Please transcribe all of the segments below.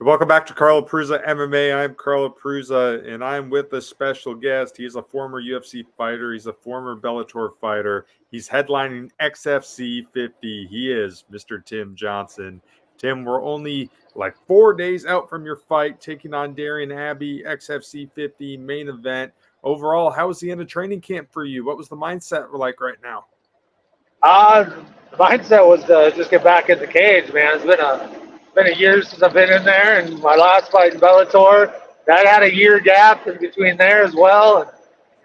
Welcome back to Carlo Prusa MMA. I'm Carlo Prusa, and I'm with a special guest. He's a former UFC fighter. He's a former Bellator fighter. He's headlining XFC 50. He is Mr. Tim Johnson. Tim, we're only like 4 days out from your fight, taking on Darion Abbey, XFC 50 main event. Overall, how was the end of training camp for you? What was the mindset like right now? The mindset was to just get back in the cage, man. It's been a year since I've been in there, and my last fight in Bellator, that had a year gap in between there as well.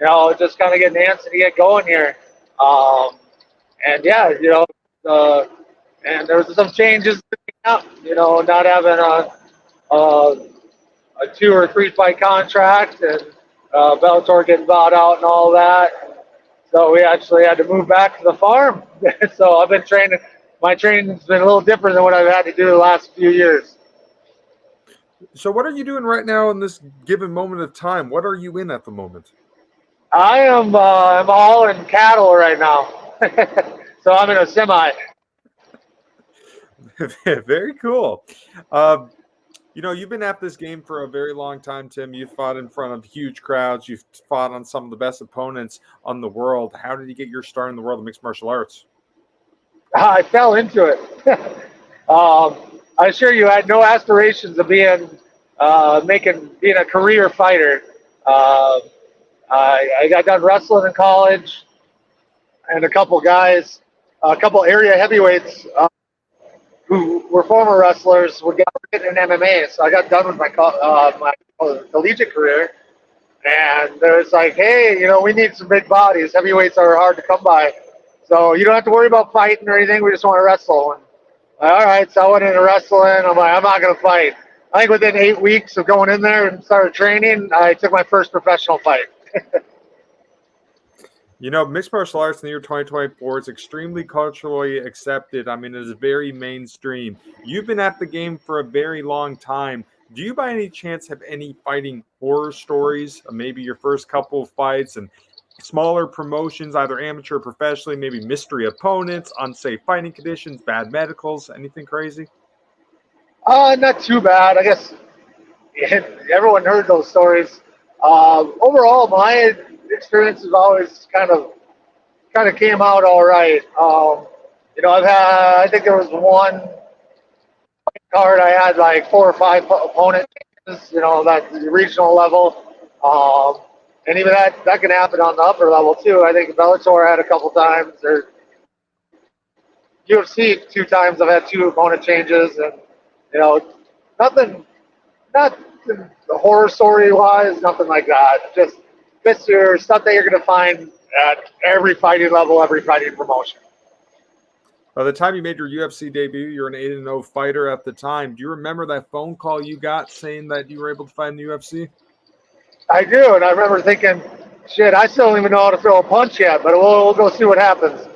And just kind of getting antsy to get going here. Um, and yeah, and there was some changes, not having a 2 or 3 fight contract, and Bellator getting bought out and all that. So we actually had to move back to the farm. So I've been training. My training's been a little different than what I've had to do the last few years. So what are you doing right now in this given moment of time? What are you in at the moment? I'm all in cattle right now. So I'm in a semi. Very cool. You've been at this game for a very long time, Tim. You've fought in front of huge crowds. You've fought on some of the best opponents on the world. How did you get your start in the world of mixed martial arts? I fell into it. I assure you, I had no aspirations of being a career fighter. I got done wrestling in college, and a couple area heavyweights who were former wrestlers would get in MMA. So I got done with my collegiate career, and it was like, hey, we need some big bodies. Heavyweights are hard to come by. So you don't have to worry about fighting or anything. We just want to wrestle. And all right, so I went into wrestling. I'm like, I'm not going to fight. I think within 8 weeks of going in there and started training, I took my first professional fight. Mixed martial arts in the year 2024 is extremely culturally accepted. I mean, it is very mainstream. You've been at the game for a very long time. Do you by any chance have any fighting horror stories? Maybe your first couple of fights and smaller promotions, either amateur or professionally, maybe mystery opponents, unsafe fighting conditions, bad medicals, anything crazy? Not too bad. I guess everyone heard those stories. Overall, my experience has always kind of came out all right. I think there was one card I had like 4 or 5 opponent changes, that the regional level. And even that can happen on the upper level too. I think Bellator had a couple times, or UFC 2 times. I've had 2 opponent changes, and nothing, not horror story wise, nothing like that. Just your stuff that you're going to find at every fighting level, every fighting promotion. By the time you made your UFC debut, you were an 8-0 fighter at the time. Do you remember that phone call you got saying that you were able to fight in the UFC? I do, and I remember thinking, shit, I still don't even know how to throw a punch yet, but we'll go see what happens.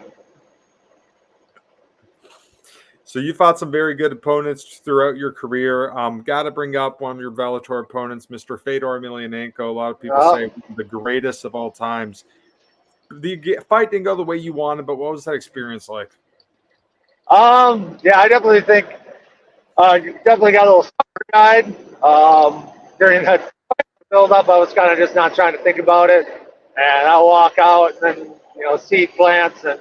So you fought some very good opponents throughout your career. Got to bring up one of your Bellator opponents, Mr. Fedor Emelianenko. A lot of people say the greatest of all times. The fight didn't go the way you wanted, but what was that experience like? Yeah, I definitely think definitely got a little soccer guide. During that build up, I was kind of just not trying to think about it, and I'll walk out and then seed plants and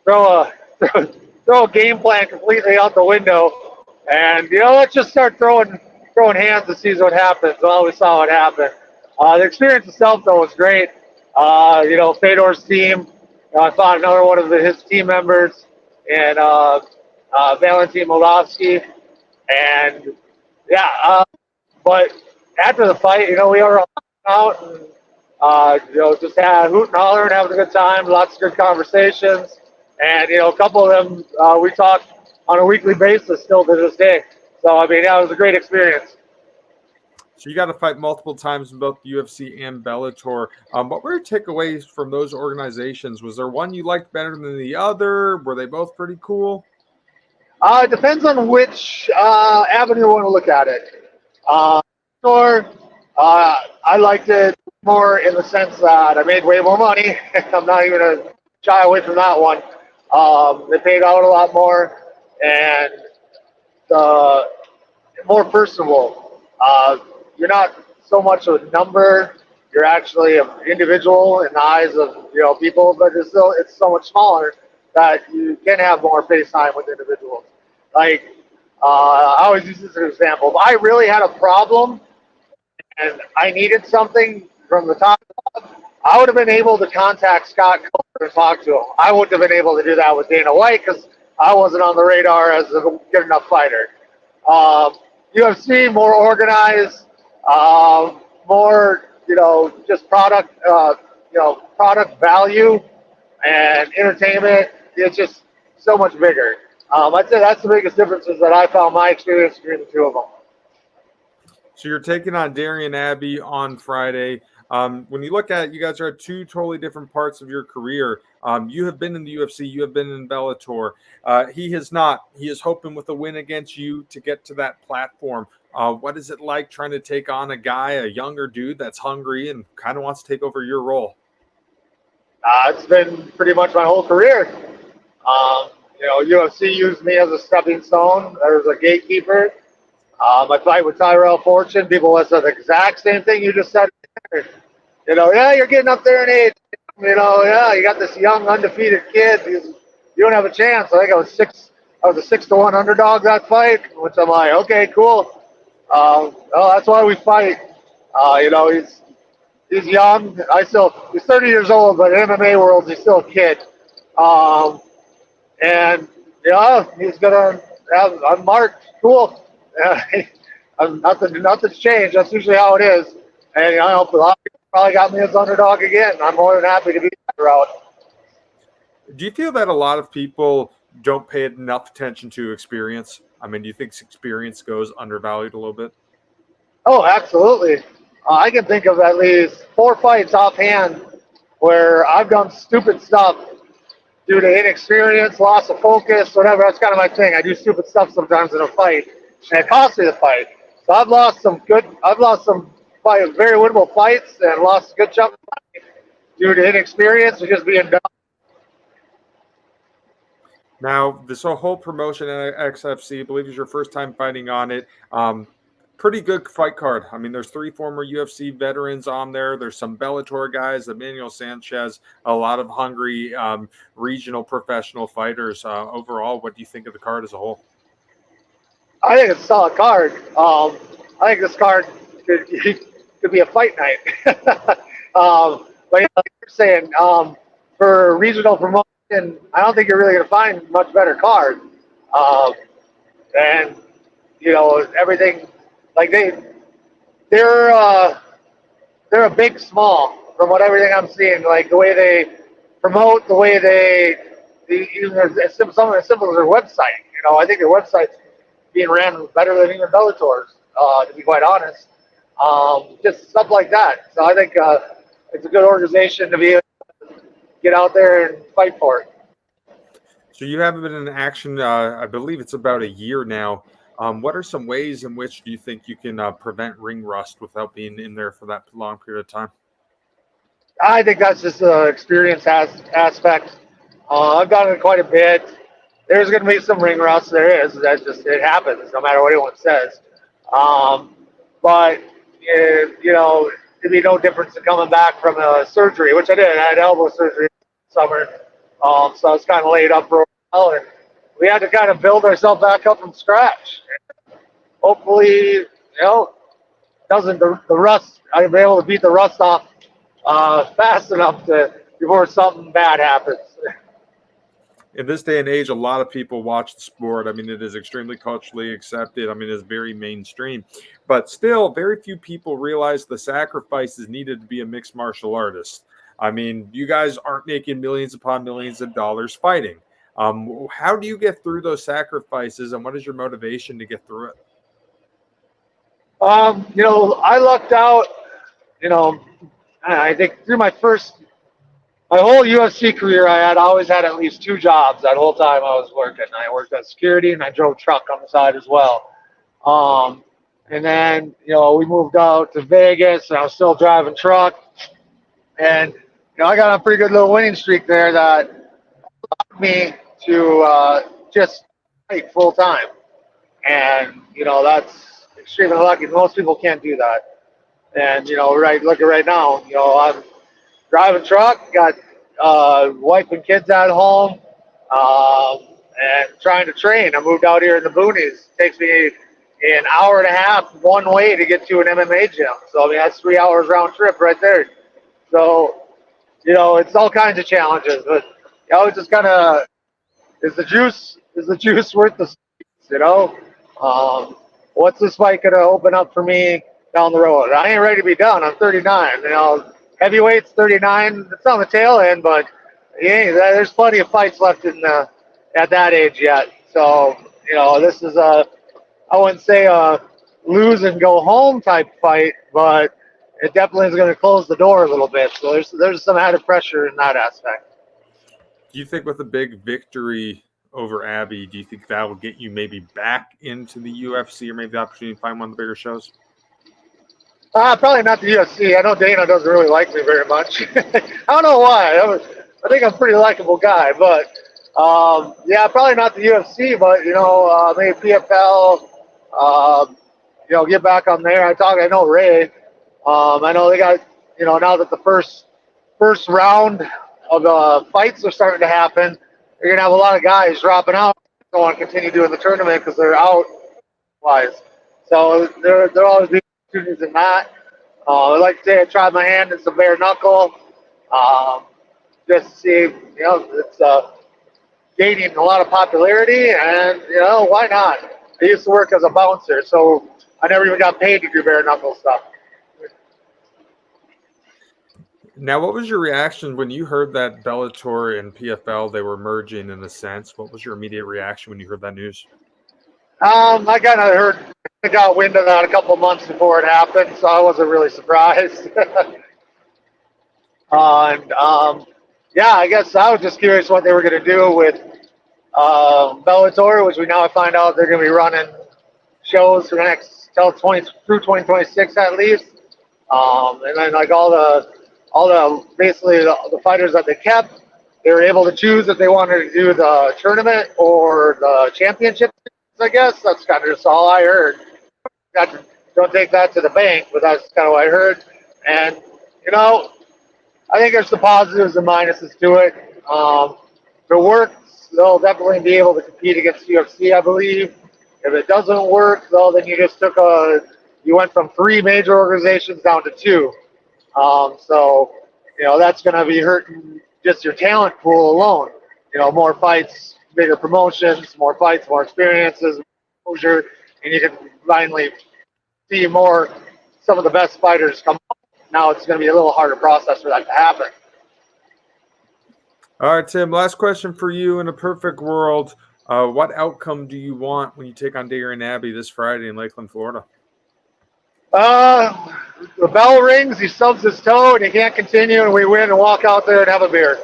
throw a game plan completely out the window, and let's just start throwing hands and see what happens. Well, we saw what happened. The experience itself though was great. Fedor's team. I fought another one of his team members, and Valentin Moldavsky, and yeah. But after the fight, we were all out and just hoot and holler and having a good time. Lots of good conversations. And, a couple of them we talk on a weekly basis still to this day. So, I mean, that was a great experience. So you got to fight multiple times in both UFC and Bellator. What were your takeaways from those organizations? Was there one you liked better than the other? Were they both pretty cool? It depends on which avenue you want to look at it. I liked it more in the sense that I made way more money. I'm not even going to shy away from that one. They paid out a lot more, and more personable. You're not so much a number. You're actually an individual in the eyes of people, but it's so much smaller that you can have more face time with individuals. Like I always use this as an example. If I really had a problem and I needed something from the top, I would have been able to contact Scott Coker and talk to him. I wouldn't have been able to do that with Dana White because I wasn't on the radar as a good enough fighter. UFC more organized, more just product value and entertainment. It's just so much bigger. I'd say that's the biggest differences that I found my experience between the two of them. So you're taking on Darion Abbey on Friday. When you look at it, you guys are at two totally different parts of your career. You have been in the UFC. You have been in Bellator. He has not. He is hoping with a win against you to get to that platform. What is it like trying to take on a younger dude that's hungry and kind of wants to take over your role? It's been pretty much my whole career. UFC used me as a stepping stone. There was a gatekeeper. My fight with Tyrell Fortune, people said the exact same thing you just said. Yeah, you're getting up there in age. Yeah, you got this young undefeated kid. You don't have a chance. I think I was a 6-1 underdog that fight, which I'm like, okay, cool. That's why we fight. He's young. He's 30 years old, but in MMA world, he's still a kid. And he's gonna have unmarked. Cool. Nothing's changed. That's usually how it is. And I hope a lot of people probably got me as underdog again. I'm more than happy to be that route. Do you feel that a lot of people don't pay enough attention to experience? I mean, do you think experience goes undervalued a little bit? Oh, absolutely. I can think of at least 4 fights offhand where I've done stupid stuff due to inexperience, loss of focus, whatever. That's kind of my thing. I do stupid stuff sometimes in a fight, and it costs me the fight. So I've lost some very winnable fights and lost a good chunk of money due to inexperience or just being dumb. Now, this whole promotion at XFC, I believe is your first time fighting on it. Pretty good fight card. I mean, there's 3 former UFC veterans on there. There's some Bellator guys, Emmanuel Sanchez, a lot of hungry regional professional fighters. Overall, what do you think of the card as a whole? I think it's a solid card. I think this card could be a fight night. But like you're saying, for regional promotion, I don't think you're really going to find much better card. And everything, like they're a big small from everything I'm seeing. Like the way they promote, the way they even something as simple as their website. I think their website's being ran better than even Bellator's, to be quite honest. Just stuff like that. So I think it's a good organization to be able to get out there and fight for it. So you haven't been in action, I believe it's about a year now. What are some ways in which do you think you can prevent ring rust without being in there for that long period of time? I think that's just an experience aspect. I've done it quite a bit. There's going to be some ring rust. There is. It happens, no matter what anyone says. But it'd be no difference in coming back from a surgery, which I did. I had elbow surgery this summer, so I was kind of laid up for a while, and we had to kind of build ourselves back up from scratch. Hopefully, doesn't the rust. I'll be able to beat the rust off fast enough before something bad happens. In this day and age, a lot of people watch the sport. I mean, it is extremely culturally accepted. I mean, it's very mainstream. But still, very few people realize the sacrifices needed to be a mixed martial artist. I mean, you guys aren't making millions upon millions of dollars fighting. How do you get through those sacrifices, and what is your motivation to get through it? I lucked out, I think through my whole UFC career, I always had at least 2 jobs that whole time I was working. I worked as security and I drove truck on the side as well. And then, we moved out to Vegas and I was still driving truck. And, I got a pretty good little winning streak there that allowed me to just fight full time. And, that's extremely lucky. Most people can't do that. And, look at right now, I'm driving truck, got wife and kids at home, and trying to train. I moved out here in the boonies. It takes me an hour and a half one way to get to an MMA gym. So, I mean, that's 3 hours round trip right there. So, it's all kinds of challenges. But, it's just kind of, is the juice worth the squeeze, what's this fight going to open up for me down the road? I ain't ready to be done. I'm 39. Heavyweight's 39. It's on the tail end, but there's plenty of fights left at that age yet. So, this is I wouldn't say a lose and go home type fight, but it definitely is going to close the door a little bit. So there's some added pressure in that aspect. Do you think with a big victory over Abbey, do you think that will get you maybe back into the UFC or maybe the opportunity to find one of the bigger shows? Probably not the UFC. I know Dana doesn't really like me very much. I don't know why. I think I'm a pretty likable guy, but probably not the UFC. But maybe PFL. Get back on there. I know Ray. I know they got now that the first round of fights are starting to happen, you're gonna have a lot of guys dropping out. Don't want to continue doing the tournament because they're out wise. So there always be opportunities in that. I'd like to say I tried my hand in some bare knuckle, just to see it's gaining a lot of popularity, and why not? I used to work as a bouncer, so I never even got paid to do bare knuckle stuff. Now, what was your reaction when you heard that Bellator and PFL, they were merging in a sense? What was your immediate reaction when you heard that news? I kind of got wind of that a couple months before it happened, so I wasn't really surprised. I guess I was just curious what they were going to do with Bellator, which we now find out they're going to be running shows for the next through 2026 at least, and then like all the basically the fighters that they kept, they were able to choose if they wanted to do the tournament or the championship. I guess that's kind of just all I heard. Don't take that to the bank, but that's kind of what I heard. And I think there's some positives and minuses to it. If it works, they'll definitely be able to compete against UFC, I believe. If it doesn't work, though, then you just you went from 3 major organizations down to 2. So that's going to be hurting just your talent pool alone. More fights, bigger promotions, more fights, more experiences, exposure, and you can finally see some of the best fighters come up. Now it's going to be a little harder process for that to happen. All right, Tim, last question for you. In a perfect world, what outcome do you want when you take on Darion Abbey this Friday in Lakeland, Florida? The bell rings, he stubs his toe, and he can't continue, and we win and walk out there and have a beer.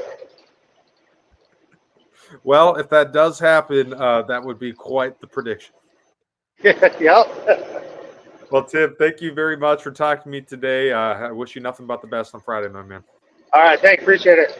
Well, if that does happen, that would be quite the prediction. Yep. Well, Tim, thank you very much for talking to me today. I wish you nothing but the best on Friday, my man. All right, thanks. Appreciate it.